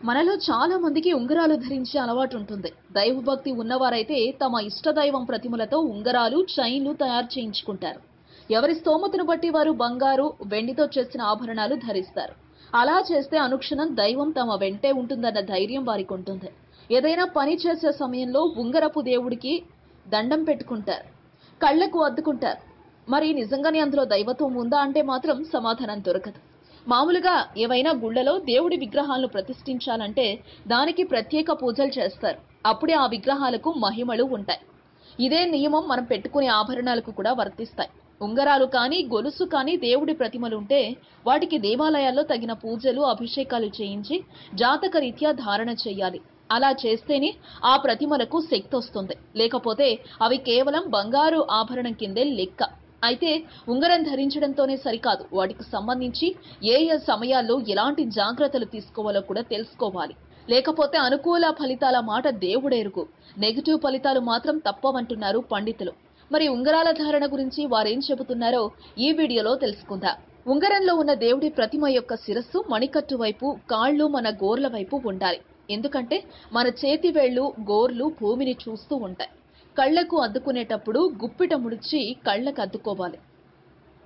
మనలో చాలా మందికి ఉంగరాలు ధరించే అలవాటు ఉంటుంది. దైవభక్తి ఉన్నవారైతే తమ ఇష్టదైవం ప్రతిమలతో ఉంగరాలు, చైన్లు తయారు చేయించుకుంటారు. ఎవరి స్తోమతను బట్టి వారు బంగారు, వెండితో చేసిన ఆభరణాలు ధరిస్తారు. అలా చేస్తే అనుక్షణం దైవం తమ వెంటే ఉంటుందన్న ధైర్యం వారికి ఉంటుంది. ఏదైనా పని చేసే సమయంలో ఉంగరపు దేవుడికి దండం పెట్టుకుంటారు, కళ్లకు అద్దుకుంటారు. మరి నిజంగానే అందులో దైవత్వం ఉందా అంటే మాత్రం సమాధానం దొరకదు. మామూలుగా ఏవైనా గుళ్లలో దేవుడి విగ్రహాలను ప్రతిష్ఠించాలంటే దానికి ప్రత్యేక పూజలు చేస్తారు. అప్పుడే ఆ విగ్రహాలకు మహిమలు ఉంటాయి. ఇదే నియమం మనం పెట్టుకునే ఆభరణాలకు కూడా వర్తిస్తాయి. ఉంగరాలు కానీ, గొలుసు కానీ దేవుడి ప్రతిమలుంటే వాటికి దేవాలయాల్లో తగిన పూజలు, అభిషేకాలు చేయించి జాతక రీత్యా ధారణ చేయాలి. అలా చేస్తేనే ఆ ప్రతిమలకు శక్తి వస్తుంది. లేకపోతే అవి కేవలం బంగారు ఆభరణం కిందే లెక్క. అయితే ఉంగరం ధరించడంతోనే సరికాదు, వాటికి సంబంధించి ఏ సమయాల్లో ఎలాంటి జాగ్రత్తలు తీసుకోవాలో కూడా తెలుసుకోవాలి. లేకపోతే అనుకూల ఫలితాల మాట దేవుడెరుగు, నెగిటివ్ ఫలితాలు మాత్రం తప్పవంటున్నారు పండితులు. మరి ఉంగరాల ధారణ గురించి వారేం చెబుతున్నారో ఈ వీడియోలో తెలుసుకుందాం. ఉంగరంలో ఉన్న దేవుడి ప్రతిమ యొక్క శిరస్సు మణికట్టు వైపు, కాళ్ళు మన గోర్ల వైపు ఉండాలి. ఎందుకంటే మన చేతి వేళ్లు, గోర్లు భూమిని చూస్తూ ఉంటాయి. కళ్లకు అద్దుకునేటప్పుడు గుప్పిట ముడిచి కళ్లకు అద్దుకోవాలి.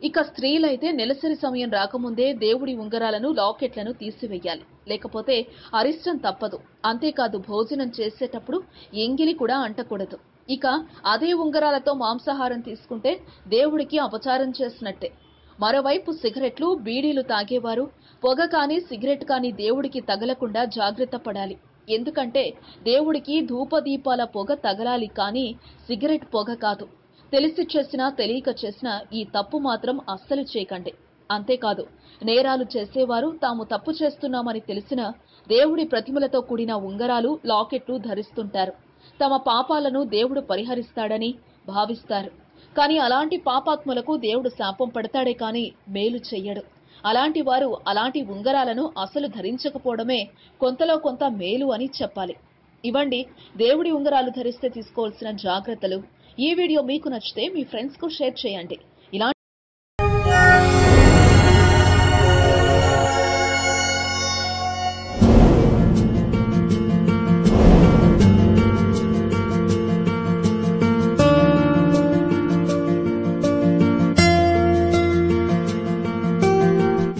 ఇక స్త్రీలైతే నెలసరి సమయం రాకముందే దేవుడి ఉంగరాలను, లాకెట్లను తీసివేయాలి. లేకపోతే అరిష్టం తప్పదు. అంతేకాదు, భోజనం చేసేటప్పుడు ఎంగిలి కూడా అంటకూడదు. ఇక అదే ఉంగరాలతో మాంసాహారం తీసుకుంటే దేవుడికి అపచారం చేసినట్టే. మరోవైపు సిగరెట్లు, బీడీలు తాగేవారు పొగ కానీ, సిగరెట్ కానీ దేవుడికి తగలకుండా జాగ్రత్త పడాలి. ఎందుకంటే దేవుడికి ధూపదీపాల పొగ తగలాలి కానీ సిగరెట్ పొగ కాదు. తెలిసి చేసినా తెలియక చేసినా ఈ తప్పు మాత్రం అస్సలు చేయకండి. అంతేకాదు, నేరాలు చేసేవారు తాము తప్పు చేస్తున్నామని తెలిసినా దేవుడి ప్రతిమలతో కూడిన ఉంగరాలు, లాకెట్లు ధరిస్తుంటారు. తమ పాపాలను దేవుడు పరిహరిస్తాడని భావిస్తారు. కానీ అలాంటి పాపాత్ములకు దేవుడు శాపం పడతాడే కానీ మేలు చెయ్యడు. అలాంటి వారు అలాంటి ఉంగరాలను అసలు ధరించకపోవడమే కొంతలో కొంత మేలు అని చెప్పాలి. ఇవ్వండి దేవుడి ఉంగరాలు ధరిస్తే తీసుకోవాల్సిన జాగ్రత్తలు. ఈ వీడియో మీకు నచ్చితే మీ ఫ్రెండ్స్ కు షేర్ చేయండి.